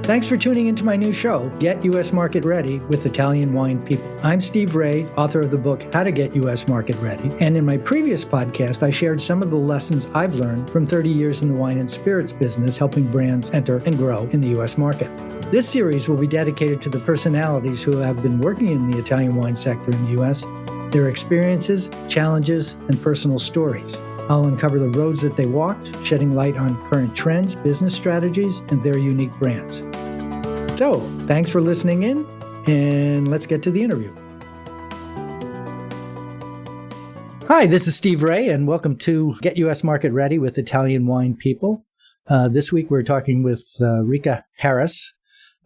Thanks for tuning into my new show, Get U.S. Market Ready with Italian Wine People. I'm Steve Raye, author of the book, How to Get U.S. Market Ready. And in my previous podcast, I shared some of the lessons I've learned from 30 years in the wine and spirits business, helping brands enter and grow in the U.S. market. This series will be dedicated to the personalities who have been working in the Italian wine sector in the U.S., their experiences, challenges, and personal stories. I'll uncover the roads that they walked, shedding light on current trends, business strategies, and their unique brands. So, thanks for listening in, and let's get to the interview. Hi, this is Steve Raye, and welcome to Get U.S. Market Ready with Italian Wine People. This week we're talking with Reka Haros,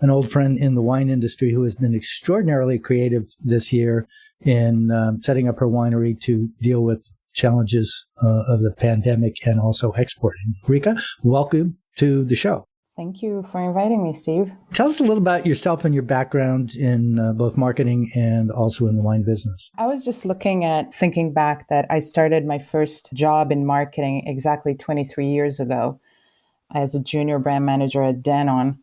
an old friend in the wine industry who has been extraordinarily creative this year in setting up her winery to deal with challenges of the pandemic and also exporting. Reka, welcome to the show. Thank you for inviting me, Steve. Tell us a little about yourself and your background in both marketing and also in the wine business. I was just thinking back that I started my first job in marketing exactly 23 years ago as a junior brand manager at Dannon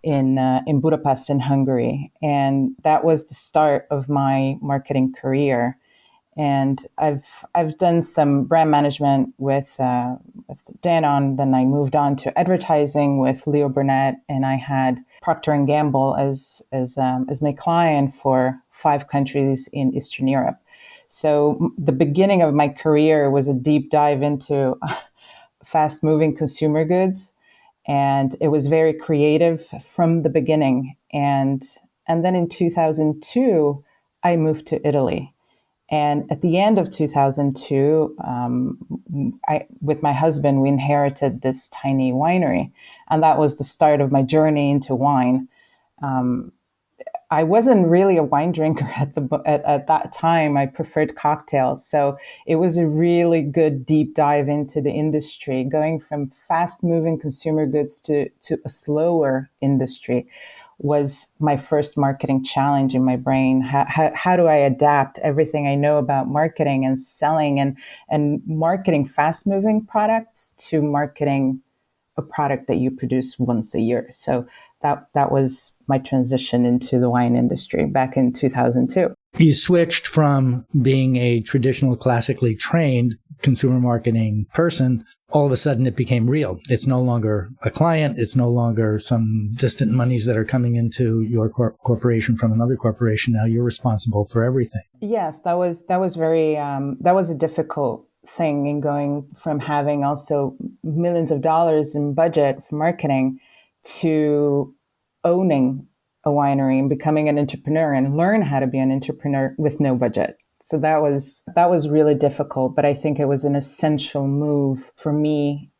in Budapest in Hungary. And that was the start of my marketing career. And I've done some brand management with Dannon. Then I moved on to advertising with Leo Burnett, and I had Procter & Gamble as my client for 5 countries in Eastern Europe. So the beginning of my career was a deep dive into fast-moving consumer goods, and it was very creative from the beginning. And then in 2002, I moved to Italy. And at the end of 2002, with my husband, we inherited this tiny winery. And that was the start of my journey into wine. I wasn't really a wine drinker at that time. I preferred cocktails. So it was a really good deep dive into the industry, going from fast-moving consumer goods to a slower industry was my first marketing challenge in my brain. How do I adapt everything I know about marketing and selling and marketing fast-moving products to marketing a product that you produce once a year? So that was my transition into the wine industry back in 2002. You switched from being a traditional, classically trained consumer marketing person. All of a sudden it became real. It's no longer a client. It's no longer some distant monies that are coming into your corporation from another corporation. Now you're responsible for everything. Yes, that was very, that was a difficult thing in going from having also millions of dollars in budget for marketing to owning a winery and becoming an entrepreneur and learn how to be an entrepreneur with no budget. So that was really difficult, but I think it was an essential move for me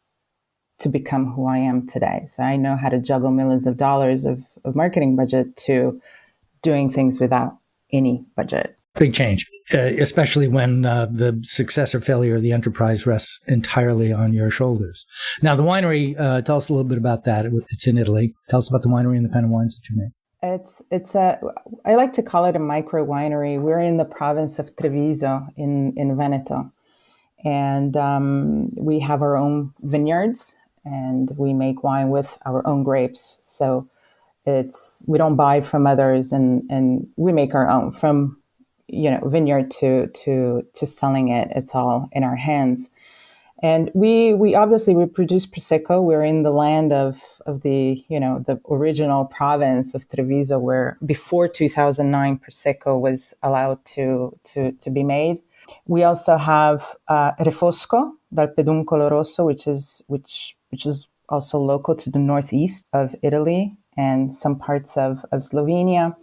to become who I am today. So I know how to juggle millions of dollars of marketing budget to doing things without any budget. Big change, especially when the success or failure of the enterprise rests entirely on your shoulders. Now, the winery, tell us a little bit about that. It's in Italy. Tell us about the winery and the kind of wines that you make. I like to call it a micro winery. We're in the province of Treviso in Veneto. And we have our own vineyards and we make wine with our own grapes. So we don't buy from others and we make our own from, vineyard to selling it. It's all in our hands. And we obviously produce Prosecco. We're in the land of the, the original province of Treviso, where before 2009, Prosecco was allowed to be made. We also have Refosco dal Peduncolo Rosso, which is also local to the northeast of Italy and some parts of Slovenia.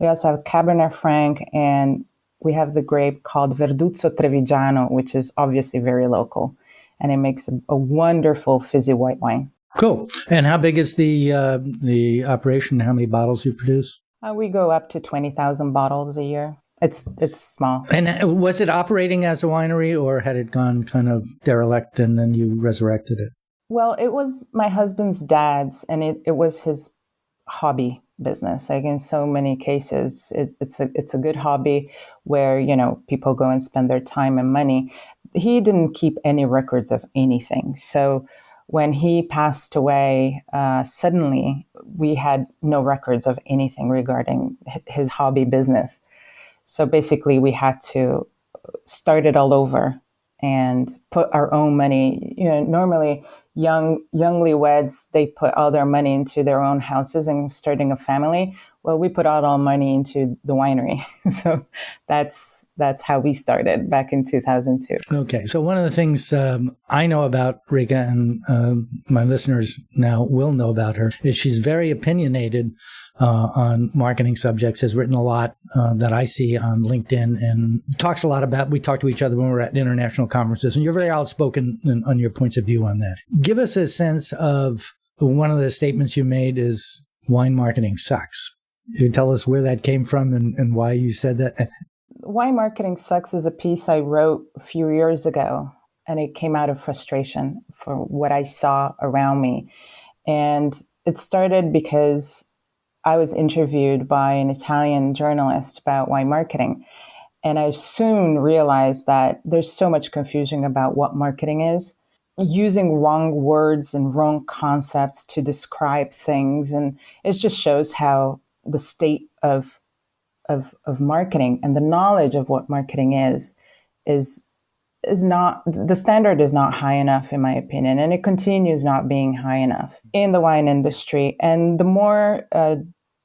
We also have Cabernet Franc, and we have the grape called Verduzzo Trevigiano, which is obviously very local. And it makes a wonderful fizzy white wine. Cool. And how big is the operation? How many bottles you produce? We go up to 20,000 bottles a year. It's small. And was it operating as a winery, or had it gone kind of derelict and then you resurrected it? Well, it was my husband's dad's, and it was his hobby business. Like in so many cases, it's a good hobby where, people go and spend their time and money. He didn't keep any records of anything. So when he passed away, suddenly we had no records of anything regarding his hobby business. So basically, we had to start it all over and put our own money. Normally newlyweds, they put all their money into their own houses and starting a family. Well, we put all our money into the winery. So that's how we started back in 2002. Okay. So one of the things I know about Reka, and my listeners now will know about her, is she's very opinionated on marketing subjects, has written a lot that I see on LinkedIn, and talks a lot about, we talk to each other when we're at international conferences, and you're very outspoken on your points of view on that. Give us a sense of one of the statements you made is wine marketing sucks. You tell us where that came from and why you said that. Wine Marketing Sucks is a piece I wrote a few years ago, and it came out of frustration for what I saw around me. And it started because I was interviewed by an Italian journalist about wine marketing. And I soon realized that there's so much confusion about what marketing is, using wrong words and wrong concepts to describe things. And it just shows how the state of marketing and the knowledge of what marketing is not, the standard is not high enough, in my opinion, and it continues not being high enough in the wine industry. And the more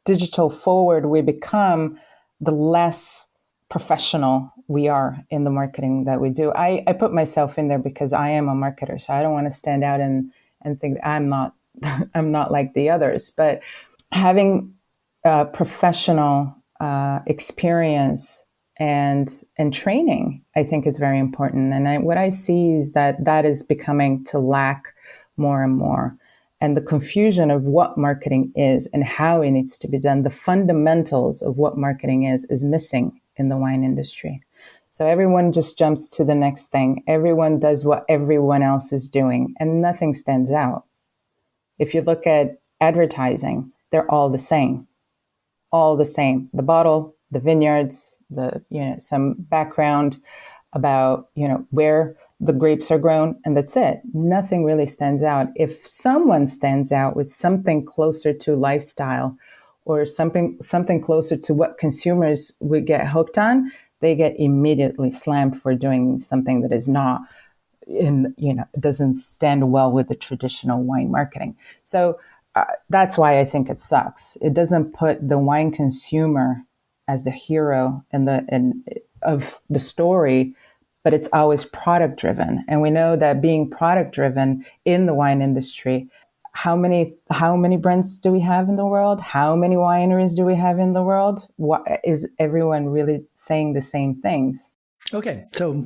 digital forward we become, the less professional we are in the marketing that we do. I put myself in there because I am a marketer, so I don't want to stand out and think that I'm not I'm not like the others. But having professional experience and training, I think, is very important. And what I see is that is becoming to lack more and more. And the confusion of what marketing is and how it needs to be done, the fundamentals of what marketing is missing in the wine industry. So everyone just jumps to the next thing. Everyone does what everyone else is doing, and nothing stands out. If you look at advertising, they're all the same. All the same. The bottle, the vineyards, some background about, where the grapes are grown, and that's it. Nothing really stands out. If someone stands out with something closer to lifestyle or something closer to what consumers would get hooked on, they get immediately slammed for doing something that is not doesn't stand well with the traditional wine marketing. So that's why I think it sucks. It doesn't put the wine consumer as the hero of the story, but it's always product driven. And we know that being product driven in the wine industry, how many brands do we have in the world? How many wineries do we have in the world? Is everyone really saying the same things? Okay, so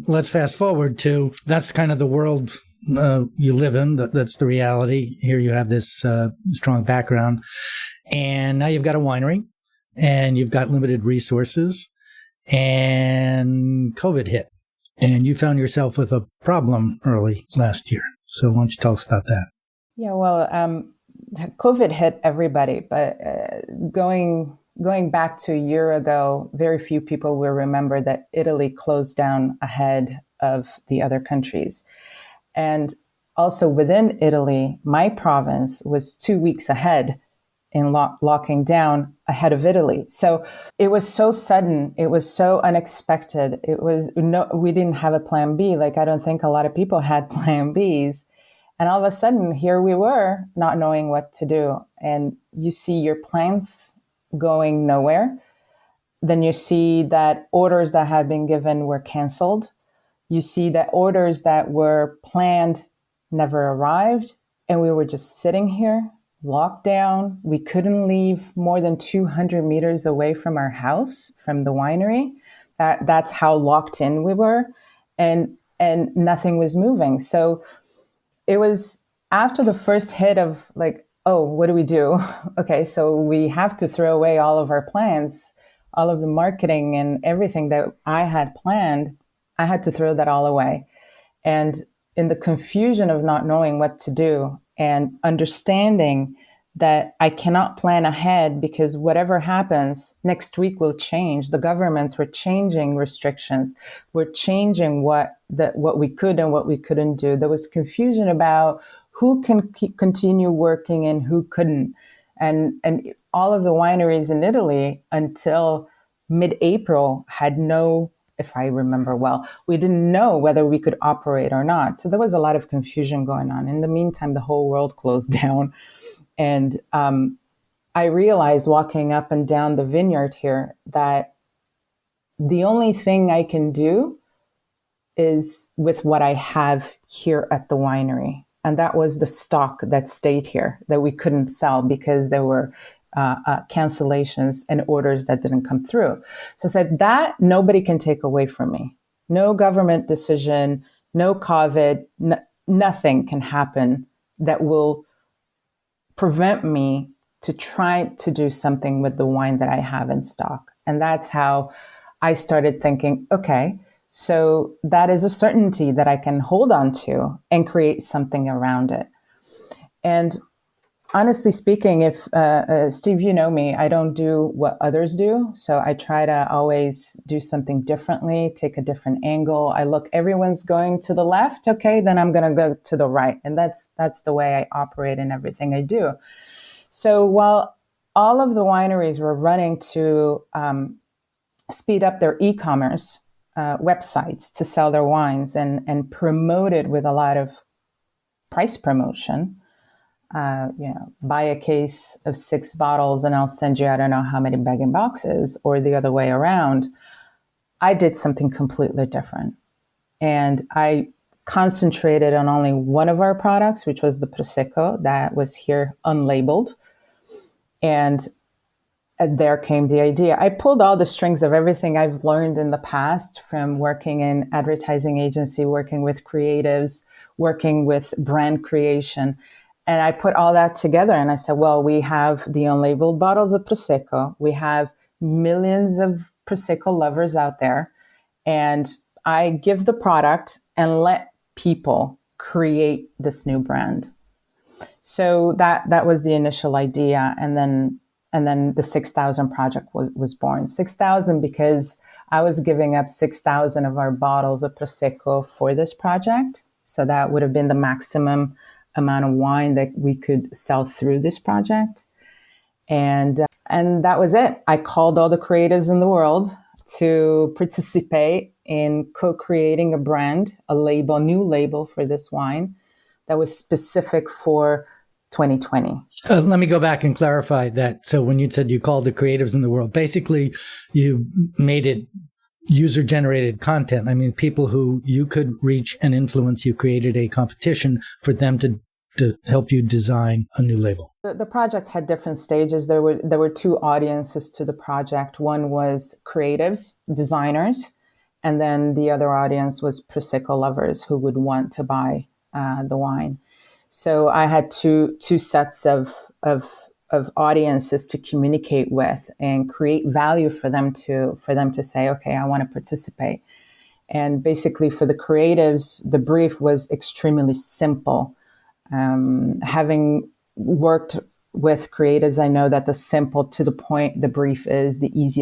let's fast forward to, that's kind of the world you live in. That's the reality. Here you have this strong background, and now you've got a winery, and you've got limited resources, and COVID hit, and you found yourself with a problem early last year. So why don't you tell us about that? Yeah, well, COVID hit everybody, but going back to a year ago, very few people will remember that Italy closed down ahead of the other countries. And also within Italy, my province was 2 weeks ahead in locking down ahead of Italy. So it was so sudden. It was so unexpected. We didn't have a plan B. Like, I don't think a lot of people had plan Bs. And all of a sudden, here we were not knowing what to do. And you see your plans going nowhere. Then you see that orders that had been given were canceled. You see that orders that were planned never arrived. And we were just sitting here, locked down. We couldn't leave more than 200 meters away from our house, from the winery. That's how locked in we were. And nothing was moving. So it was after the first hit of like, oh, what do we do? Okay, so we have to throw away all of our plans, all of the marketing and everything that I had planned. I had to throw that all away. And in the confusion of not knowing what to do and understanding that I cannot plan ahead because whatever happens next week will change. The governments were changing restrictions. We're changing what we could and what we couldn't do. There was confusion about who can continue working and who couldn't. And all of the wineries in Italy until mid-April had no, if I remember well, we didn't know whether we could operate or not. So there was a lot of confusion going on. In the meantime, the whole world closed down. And I realized walking up and down the vineyard here that the only thing I can do is with what I have here at the winery. And that was the stock that stayed here that we couldn't sell because there were cancellations and orders that didn't come through. So I said that nobody can take away from me. No government decision, no COVID, nothing can happen that will prevent me to try to do something with the wine that I have in stock. And that's how I started thinking, okay, so that is a certainty that I can hold on to and create something around it. And honestly speaking, if Steve, you know me, I don't do what others do. So I try to always do something differently, take a different angle. I look, everyone's going to the left. Okay, then I'm going to go to the right. And that's the way I operate in everything I do. So while all of the wineries were running to speed up their e-commerce websites to sell their wines and promote it with a lot of price promotion, buy a case of 6 bottles and I'll send you, I don't know how many bag-in-boxes, or the other way around. I did something completely different. And I concentrated on only one of our products, which was the Prosecco that was here unlabeled. And there came the idea. I pulled all the strings of everything I've learned in the past from working in advertising agency, working with creatives, working with brand creation. And I put all that together and I said, well, we have the unlabeled bottles of Prosecco. We have millions of Prosecco lovers out there. And I give the product and let people create this new brand. So that was the initial idea. And then the 6,000 project was born. 6,000 because I was giving up 6,000 of our bottles of Prosecco for this project. So that would have been the maximum amount of wine that we could sell through this project. And that was it. I called all the creatives in the world to participate in co-creating a brand, a new label for this wine that was specific for 2020. Let me go back and clarify that. So when you said you called the creatives in the world, basically you made it user-generated content. I mean, people who you could reach and influence. You created a competition for them to help you design a new label. The project had different stages. There were 2 audiences to the project. One was creatives, designers, and then the other audience was Prosecco lovers who would want to buy the wine. So I had two sets of audiences to communicate with and create value for them to say, okay, I want to participate. And basically for the creatives, the brief was extremely simple. Having worked with creatives, I know that the simple to the point, the brief is the easier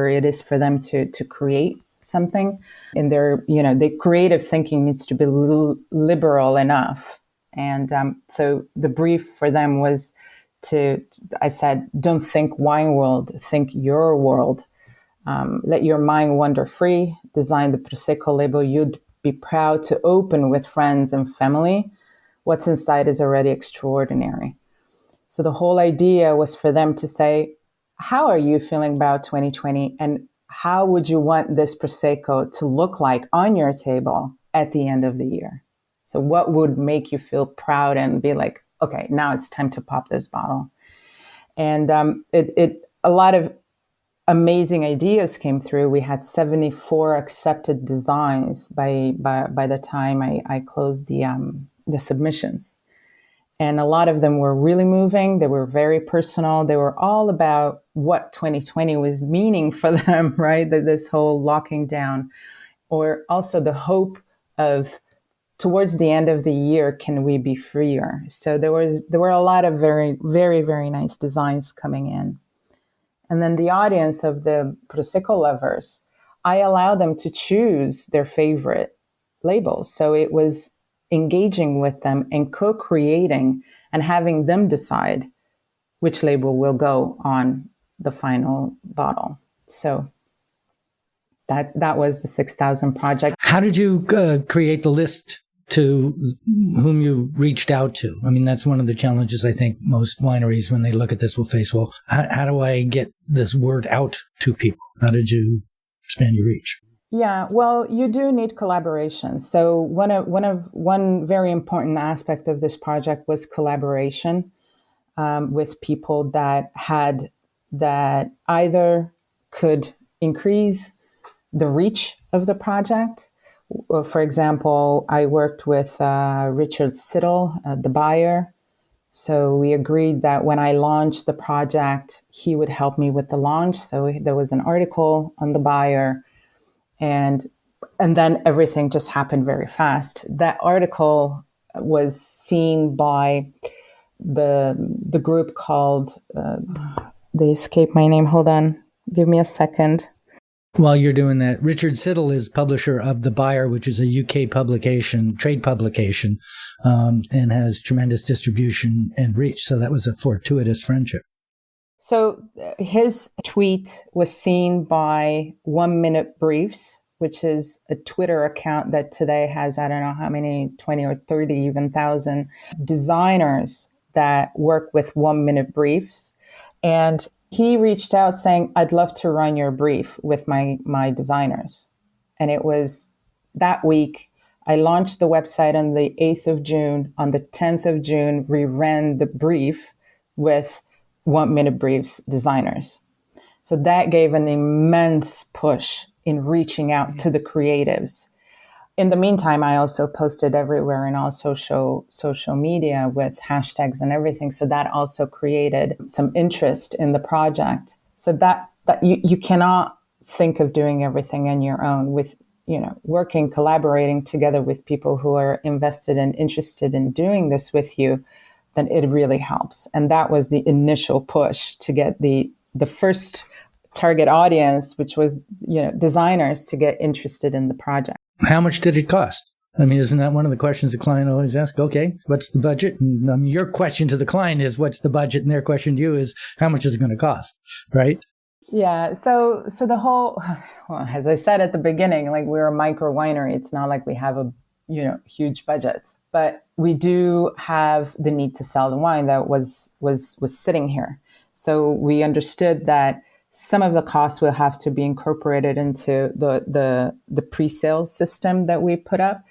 it is for them to create something. And the creative thinking needs to be liberal enough. And so the brief for them was I said, don't think wine world, think your world. Let your mind wander free, design the Prosecco label you'd be proud to open with friends and family. What's inside is already extraordinary. So the whole idea was for them to say, how are you feeling about 2020? And how would you want this Prosecco to look like on your table at the end of the year? So what would make you feel proud and be like, okay, now it's time to pop this bottle? And a lot of amazing ideas came through. We had 74 accepted designs by the time I closed the submissions. And a lot of them were really moving. They were very personal. They were all about what 2020 was meaning for them, right? This whole locking down, or also the hope of towards the end of the year, can we be freer? So there were a lot of very, very, very nice designs coming in. And then the audience of the Prosecco lovers, I allow them to choose their favorite labels. So it was engaging with them and co-creating and having them decide which label will go on the final bottle. So that was the 6,000 project. How did you create the list to whom you reached out to? I mean, that's one of the challenges I think most wineries, when they look at this, will face. Well, how do I get this word out to people? How did you expand your reach? Yeah, well, you do need collaboration. So one very important aspect of this project was collaboration with people that either could increase the reach of the project. For example, I worked with Richard Siddle, the buyer. So we agreed that when I launched the project, he would help me with the launch. So there was an article on the buyer, and then everything just happened very fast. That article was seen by the group called, they escaped my name. Hold on. Give me a second. While you're doing that, Richard Siddle is publisher of The Buyer, which is a UK publication, trade publication, and has tremendous distribution and reach. So that was a fortuitous friendship. So his tweet was seen by 1 Minute Briefs, which is a Twitter account that today has, I don't know how many, 20 or 30 even thousand designers that work with 1 Minute Briefs. And he reached out saying, I'd love to run your brief with my designers. And it was that week. I launched the website on the 8th of June. On the 10th of June, we ran the brief with 1 Minute Briefs designers. So that gave an immense push in reaching out to the creatives. In the meantime, I also posted everywhere in all social media with hashtags and everything. So that also created some interest in the project. So that you cannot think of doing everything on your own. With, working, collaborating together with people who are invested and interested in doing this with you, then it really helps. And that was the initial push to get the first target audience, which was, designers, to get interested in the project. How much did it cost? I mean, isn't that one of the questions the client always asks? Okay, what's the budget? And your question to the client is, what's the budget? And their question to you is, how much is it going to cost? Right? Yeah. So the whole, well, as I said at the beginning, like, we're a micro winery. It's not like we have huge budgets, but we do have the need to sell the wine that was sitting here. So we understood that some of the costs will have to be incorporated into the pre-sales system that we put up.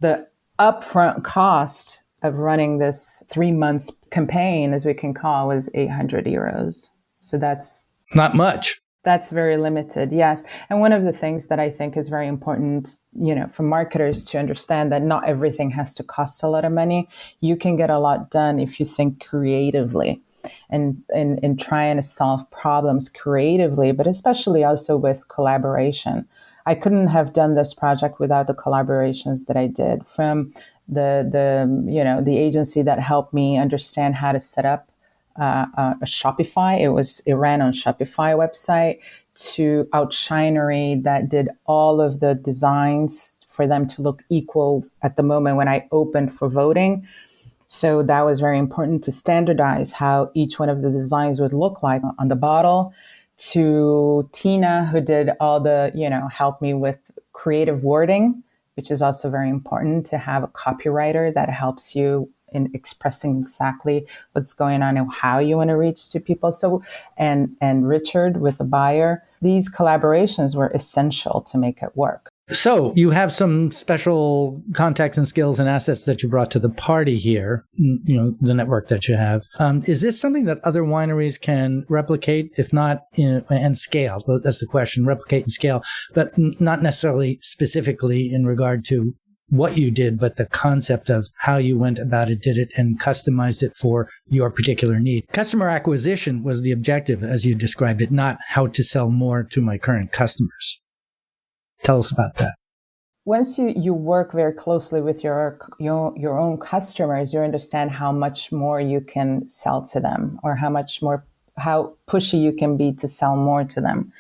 The upfront cost of running this 3 months campaign, as we can call, was 800 euros. So that's not much. That's very limited, yes. And one of the things that I think is very important, for marketers to understand, that not everything has to cost a lot of money. You can get a lot done if you think creatively and trying to solve problems creatively, but especially also with collaboration. I couldn't have done this project without the collaborations that I did, from the agency that helped me understand how to set up a Shopify. It ran on Shopify website, to Outshinery that did all of the designs for them to look equal at the moment when I opened for voting. So that was very important to standardize how each one of the designs would look like on the bottle. To Tina, who did all the, help me with creative wording, which is also very important, to have a copywriter that helps you in expressing exactly what's going on and how you want to reach to people. So, and Richard with the buyer, these collaborations were essential to make it work. So you have some special contacts and skills and assets that you brought to the party here, the network that you have. Is this something that other wineries can replicate, if not, and scale? Well, that's the question, replicate and scale, but not necessarily specifically in regard to what you did, but the concept of how you went about it, did it, and customized it for your particular need. Customer acquisition was the objective, as you described it, not how to sell more to my current customers. Tell us about that. once you work very closely with your own customers, you understand how much more you can sell to them, or how pushy you can be to sell more to them.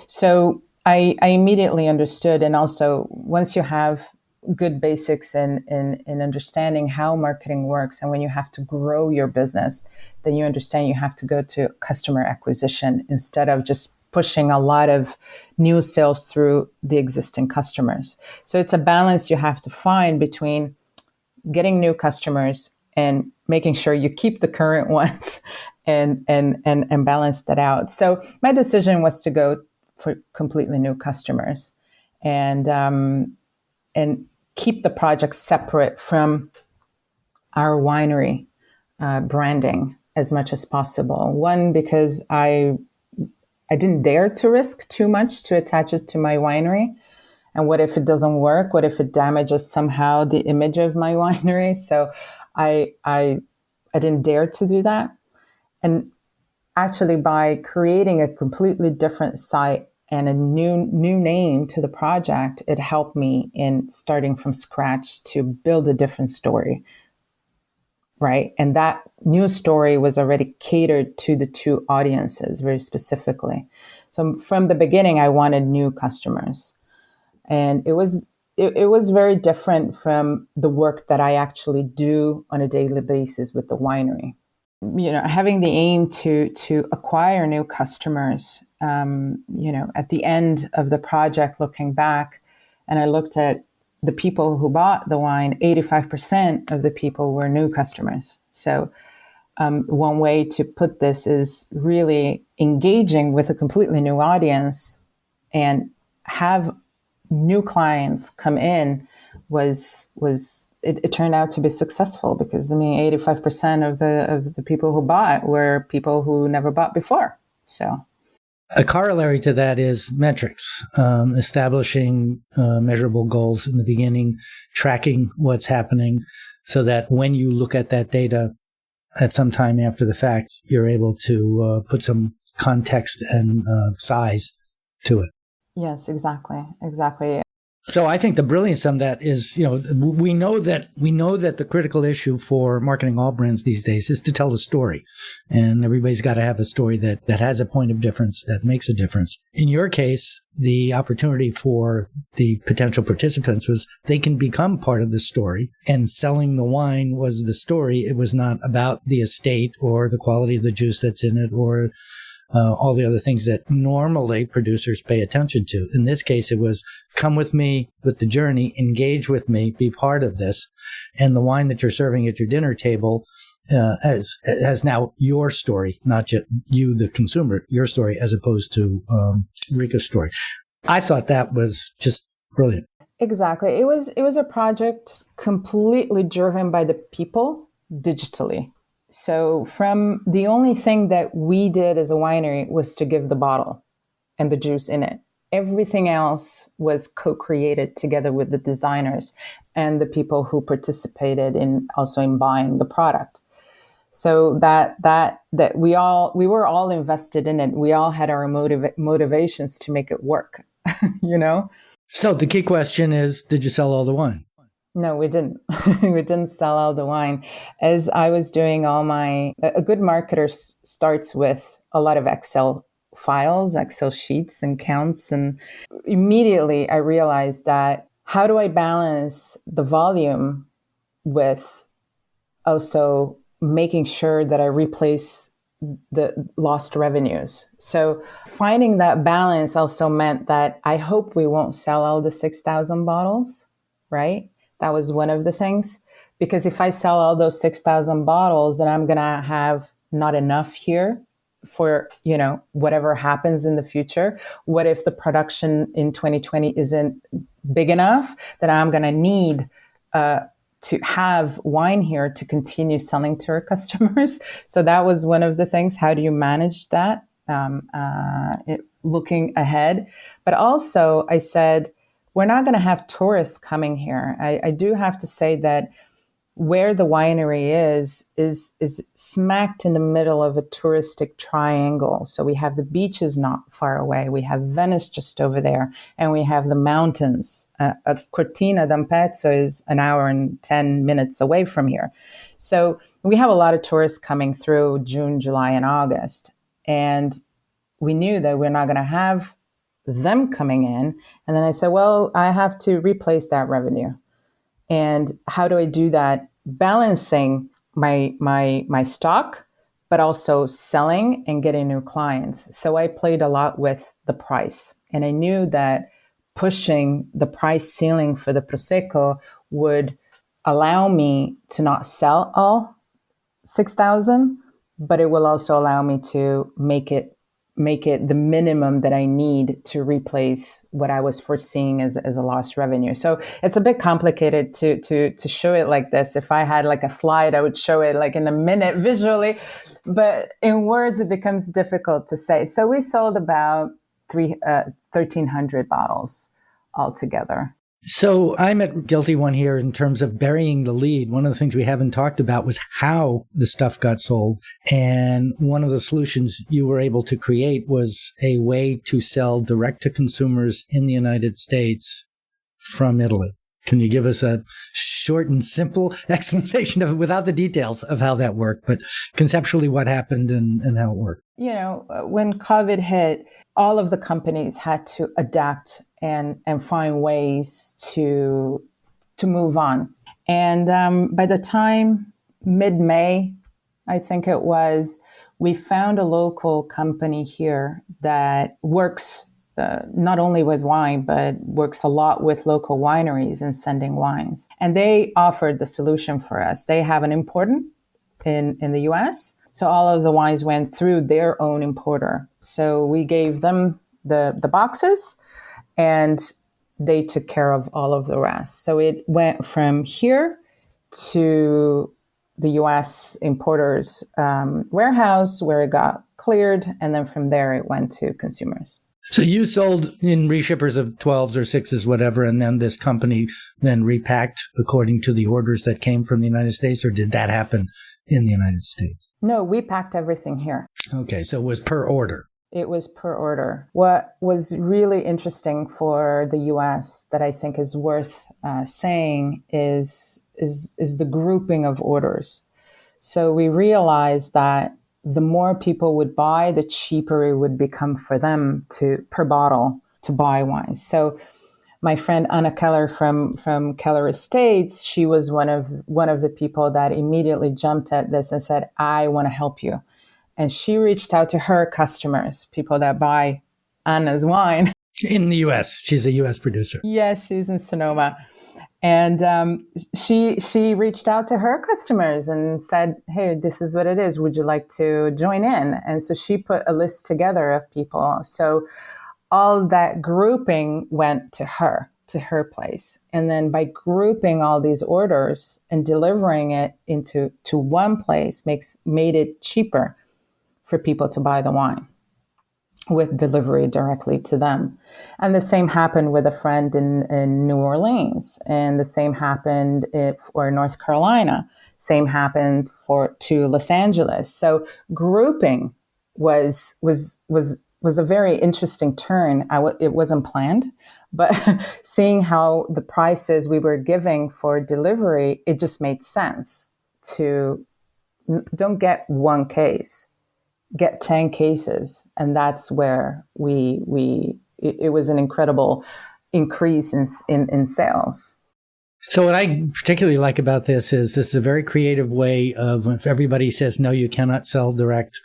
So I immediately understood. And also, once you have good basics in understanding how marketing works, and when you have to grow your business, then you understand you have to go to customer acquisition instead of just pushing a lot of new sales through the existing customers. So it's a balance you have to find between getting new customers and making sure you keep the current ones and balance that out. So my decision was to go for completely new customers, and keep the project separate from our winery branding as much as possible. One, because I didn't dare to risk too much to attach it to my winery. And what if it doesn't work? What if it damages somehow the image of my winery? So I didn't dare to do that. And actually, by creating a completely different site and a new name to the project, it helped me in starting from scratch to build a different story. Right. And that new story was already catered to the two audiences very specifically. So from the beginning, I wanted new customers. And it was very different from the work that I actually do on a daily basis with the winery. Having the aim to acquire new customers, at the end of the project, looking back, and I looked at the people who bought the wine, 85% of the people were new customers. So one way to put this is really engaging with a completely new audience and have new clients come in it turned out to be successful, because 85% of the people who bought were people who never bought before. So a corollary to that is metrics, establishing measurable goals in the beginning, tracking what's happening, so that when you look at that data at some time after the fact, you're able to put some context and size to it. Yes, exactly. So I think the brilliance of that is, we know that the critical issue for marketing all brands these days is to tell the story. And everybody's got to have a story that has a point of difference, that makes a difference. In your case, the opportunity for the potential participants was they can become part of the story, and selling the wine was the story. It was not about the estate or the quality of the juice that's in it or all the other things that normally producers pay attention to. In this case, it was come with me with the journey, engage with me, be part of this. And the wine that you're serving at your dinner table has now your story, not just you, the consumer, your story, as opposed to Reka's story. I thought that was just brilliant. Exactly. It was a project completely driven by the people digitally. So from the only thing that we did as a winery was to give the bottle and the juice in it. Everything else was co-created together with the designers and the people who participated in buying the product. So that we were all invested in it. We all had our motivations to make it work, So the key question is, did you sell all the wine? No, we didn't. We didn't sell all the wine. As I was doing a good marketer starts with a lot of Excel files, Excel sheets and counts. And immediately I realized that how do I balance the volume with also making sure that I replace the lost revenues? So finding that balance also meant that I hope we won't sell all the 6,000 bottles, right? That was one of the things, because if I sell all those 6,000 bottles, then I'm going to have not enough here for, whatever happens in the future. What if the production in 2020 isn't big enough that I'm going to need to have wine here to continue selling to our customers? So that was one of the things. How do you manage that? Looking ahead. But also I said, we're not going to have tourists coming here. I do have to say that where the winery is smacked in the middle of a touristic triangle. So we have the beaches not far away, we have Venice just over there, and we have the mountains. Cortina d'Ampezzo is an hour and 10 minutes away from here. So we have a lot of tourists coming through June, July, and August. And we knew that we're not going to have them coming in. And then I said, well, I have to replace that revenue. And how do I do that? Balancing my stock, but also selling and getting new clients. So I played a lot with the price. And I knew that pushing the price ceiling for the Prosecco would allow me to not sell all 6,000, but it will also allow me to make it the minimum that I need to replace what I was foreseeing as a lost revenue. So it's a bit complicated to show it like this. If I had like a slide, I would show it like in a minute visually, but in words, it becomes difficult to say. So we sold about 1,300 bottles altogether. So I'm at guilty one here in terms of burying the lead. One of the things we haven't talked about was how the stuff got sold. And one of the solutions you were able to create was a way to sell direct to consumers in the United States from Italy. Can you give us a short and simple explanation of it without the details of how that worked, but conceptually what happened and how it worked? You know, when COVID hit, all of the companies had to adapt and find ways to move on. And by the time mid-May, I think it was, we found a local company here that works not only with wine, but works a lot with local wineries and sending wines. And they offered the solution for us. They have an importer in the US. So all of the wines went through their own importer. So we gave them the boxes and they took care of all of the rest. So it went from here to the US importer's warehouse where it got cleared. And then from there, it went to consumers. So you sold in reshippers of 12s or 6s, whatever, and then this company then repacked according to the orders that came from the United States, or did that happen in the United States? No, we packed everything here. Okay, so it was per order. It was per order. What was really interesting for the US that I think is worth saying is the grouping of orders. So we realized that the more people would buy, the cheaper it would become for them per bottle to buy wine. So my friend Anna Keller from Keller Estates, she was one of the people that immediately jumped at this and said, I want to help you. And she reached out to her customers, people that buy Anna's wine. In the U.S. She's a U.S. producer. Yes, she's in Sonoma. And she reached out to her customers and said, hey, this is what it is. Would you like to join in? And so she put a list together of people. So all that grouping went to her place. And then by grouping all these orders and delivering it to one place made it cheaper for people to buy the wine with delivery directly to them. And the same happened with a friend in New Orleans. And the same happened for North Carolina. Same happened to Los Angeles. So grouping was a very interesting turn. It wasn't planned, but seeing how the prices we were giving for delivery, it just made sense to don't get one case, get 10 cases. And that's where it was an incredible increase in sales. So what I particularly like about this is a very creative way of, if everybody says, no, you cannot sell direct,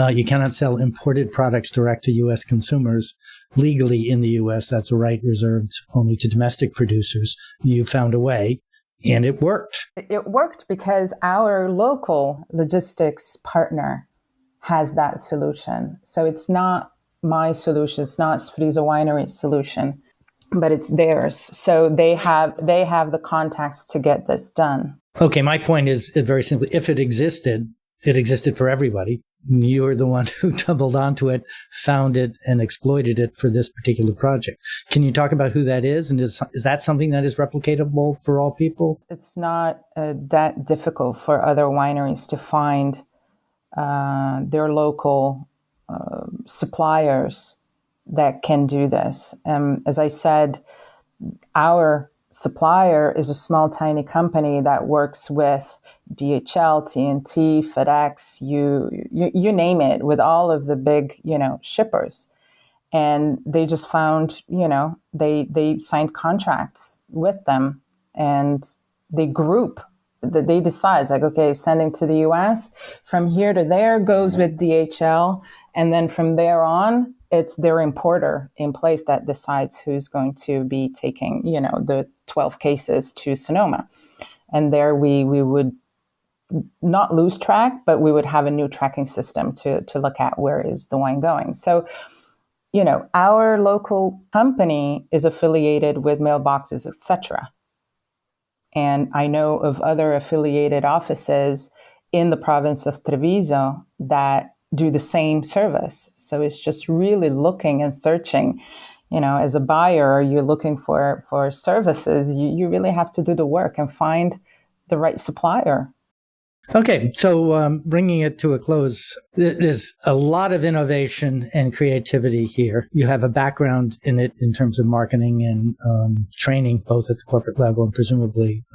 you cannot sell imported products direct to U.S. consumers legally in the U.S. That's a right reserved only to domestic producers. You found a way, and it worked. It worked because our local logistics partner has that solution. So it's not my solution. It's not Sfriso Winery's solution, but it's theirs. So they have the contacts to get this done. Okay, my point is very simply, if it existed, it existed for everybody. You're the one who doubled onto it, found it, and exploited it for this particular project. Can you talk about who that is? And is that something that is replicatable for all people? It's not that difficult for other wineries to find their local suppliers that can do this. As I said, our supplier is a small, tiny company that works with DHL, TNT, FedEx, you name it, with all of the big, shippers. And they just found, they signed contracts with them, and they group. They decide, like, okay, sending to the US, from here to there goes with DHL. And then from there on, it's their importer in place that decides who's going to be taking, the 12 cases to Sonoma. And there we would not lose track, but we would have a new tracking system to look at where is the wine going. So, our local company is affiliated with mailboxes, etc. And I know of other affiliated offices in the province of Treviso that do the same service. So it's just really looking and searching. As a buyer, you're looking for services. You really have to do the work and find the right supplier. Okay, so bringing it to a close, there's a lot of innovation and creativity here. You have a background in it in terms of marketing and training, both at the corporate level and presumably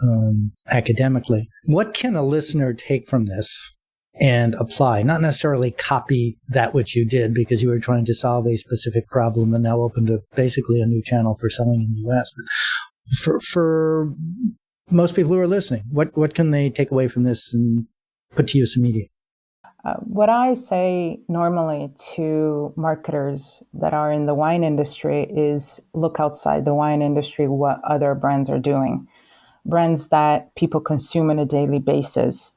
academically. What can a listener take from this and apply? Not necessarily copy that which you did because you were trying to solve a specific problem and now opened up basically a new channel for selling in the U.S. But for most people who are listening, what can they take away from this and put to use immediately? What I say normally to marketers that are in the wine industry is look outside the wine industry, what other brands are doing, brands that people consume on a daily basis.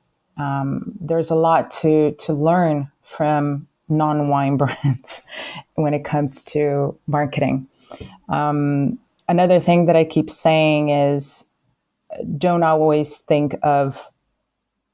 There's a lot to learn from non-wine brands when it comes to marketing. Another thing that I keep saying is don't always think of,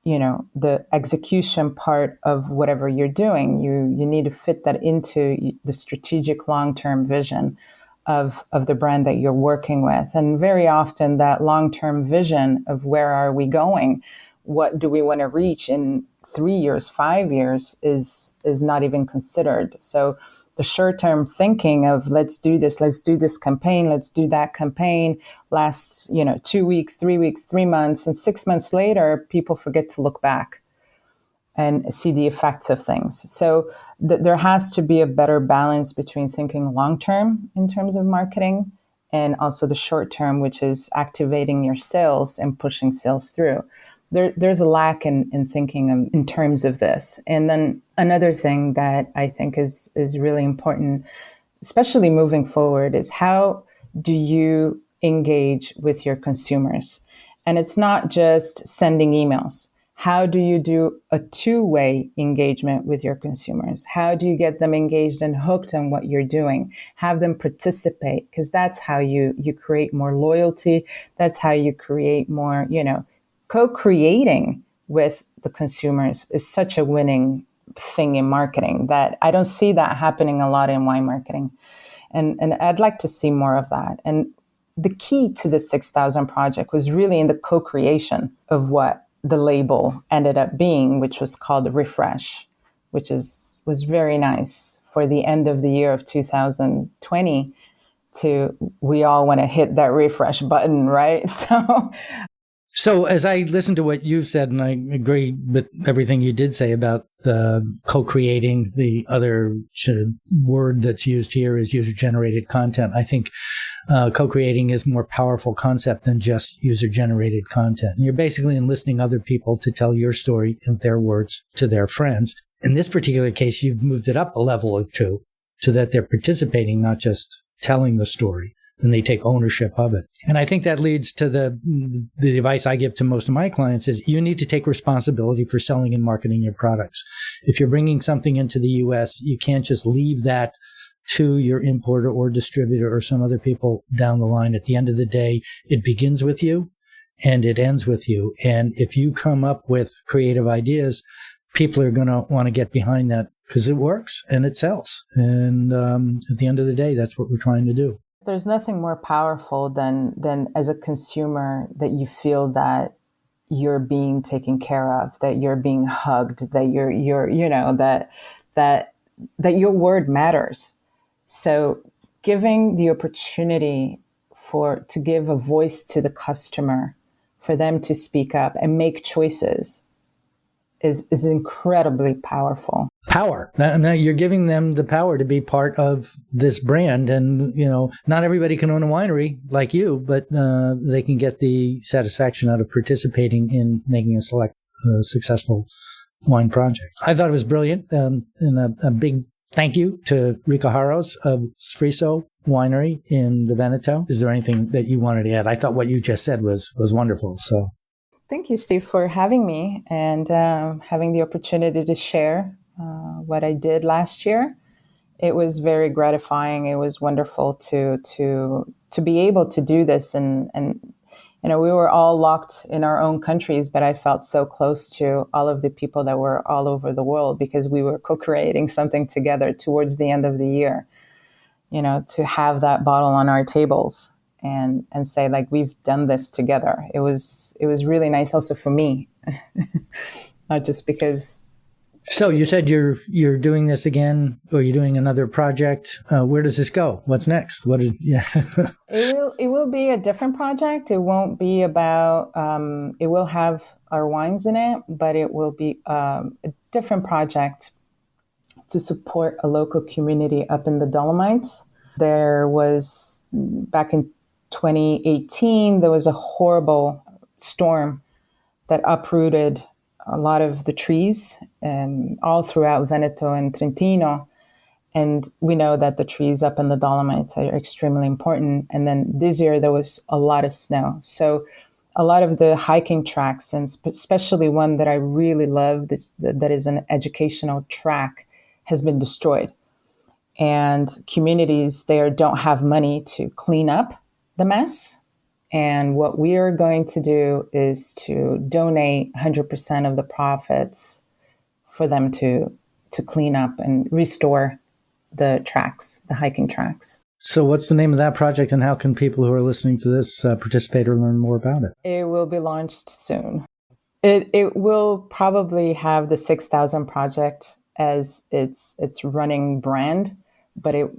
the execution part of whatever you're doing. You need to fit that into the strategic long-term vision of the brand that you're working with. And very often that long-term vision of where are we going, what do we want to reach in 3 years, 5 years is not even considered. So the short-term thinking of let's do this campaign, let's do that campaign, lasts, 2 weeks, 3 weeks, 3 months, and 6 months later, people forget to look back and see the effects of things. So there has to be a better balance between thinking long-term in terms of marketing and also the short-term, which is activating your sales and pushing sales through. There's a lack in thinking in terms of this. And then another thing that I think is really important, especially moving forward, is how do you engage with your consumers? And it's not just sending emails. How do you do a two-way engagement with your consumers? How do you get them engaged and hooked on what you're doing? Have them participate, because that's how you create more loyalty. That's how you create more, co-creating with the consumers is such a winning thing in marketing that I don't see that happening a lot in wine marketing. And I'd like to see more of that. And the key to the 6,000 project was really in the co-creation of what the label ended up being, which was called Refresh, which was very nice for the end of the year of 2020 we all want to hit that refresh button, right? So as I listen to what you've said, and I agree with everything you did say about the co-creating, the other word that's used here is user-generated content. I think co-creating is a more powerful concept than just user-generated content. And you're basically enlisting other people to tell your story in their words to their friends. In this particular case, you've moved it up a level or two so that they're participating, not just telling the story. And they take ownership of it. And I think that leads to the advice I give to most of my clients is you need to take responsibility for selling and marketing your products. If you're bringing something into the U.S., you can't just leave that to your importer or distributor or some other people down the line. At the end of the day, it begins with you and it ends with you. And if you come up with creative ideas people are going to want to get behind that because it works and it sells. And at the end of the day, that's what we're trying to do. There's nothing more powerful than as a consumer that you feel that you're being taken care of, that you're being hugged, that you're that your word matters. So giving the opportunity to give a voice to the customer, for them to speak up and make choices is incredibly powerful. Power. Now you're giving them the power to be part of this brand. And, not everybody can own a winery like you, but they can get the satisfaction out of participating in making a successful wine project. I thought it was brilliant. And a big thank you to Reka Haros of Sfriso Winery in the Veneto. Is there anything that you wanted to add? I thought what you just said was wonderful. So thank you, Steve, for having me and having the opportunity to share what I did last year. It was very gratifying. It was wonderful to be able to do this. And we were all locked in our own countries, but I felt so close to all of the people that were all over the world because we were co-creating something together towards the end of the year, to have that bottle on our tables and say, like, we've done this together. It was really nice also for me, not just because. So you said you're doing this again, or you're doing another project. Where does this go? What's next? It will be a different project. It won't be about. It will have our wines in it, but it will be a different project to support a local community up in the Dolomites. There was, back in 2018, there was a horrible storm that uprooted a lot of the trees all throughout Veneto and Trentino. And we know that the trees up in the Dolomites are extremely important. And then this year there was a lot of snow. So a lot of the hiking tracks, and especially one that I really love, that is an educational track, has been destroyed. And communities there don't have money to clean up the mess. And what we are going to do is to donate 100% of the profits for them to clean up and restore the tracks, the hiking tracks. So what's the name of that project, and how can people who are listening to this participate or learn more about it? It will be launched soon. It will probably have the 6,000 Project as its running brand, but it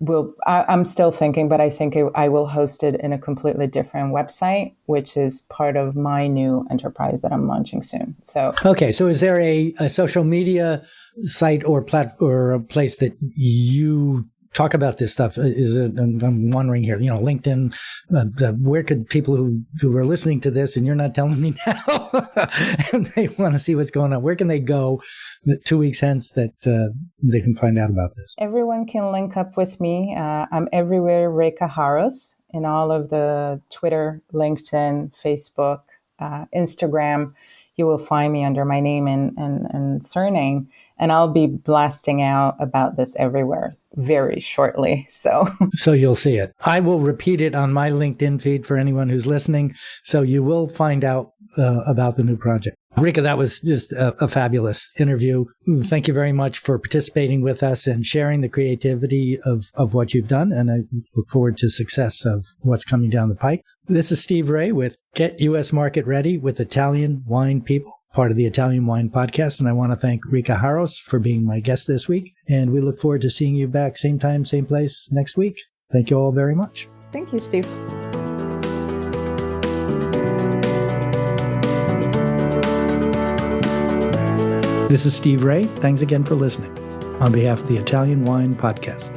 will. I'm still thinking, but I think I will host it in a completely different website, which is part of my new enterprise that I'm launching soon. So okay, so is there a social media site or or a place that you talk about this stuff? Is it? I'm wondering here. LinkedIn. Where could people who are listening to this, and you're not telling me now, and they want to see what's going on, where can they go 2 weeks hence that they can find out about this? Everyone can link up with me. I'm everywhere, Reka Haros, in all of the Twitter, LinkedIn, Facebook, Instagram. You will find me under my name and surname, and I'll be blasting out about this everywhere very shortly. So you'll see it. I will repeat it on my LinkedIn feed for anyone who's listening. So you will find out about the new project. Reka, that was just a fabulous interview. Thank you very much for participating with us and sharing the creativity of what you've done. And I look forward to success of what's coming down the pike. This is Steve Raye with Get U.S. Market Ready with Italian Wine People, part of the Italian Wine Podcast. And I want to thank Reka Haros for being my guest this week. And we look forward to seeing you back same time, same place next week. Thank you all very much. Thank you, Steve. This is Steve Raye. Thanks again for listening on behalf of the Italian Wine Podcast.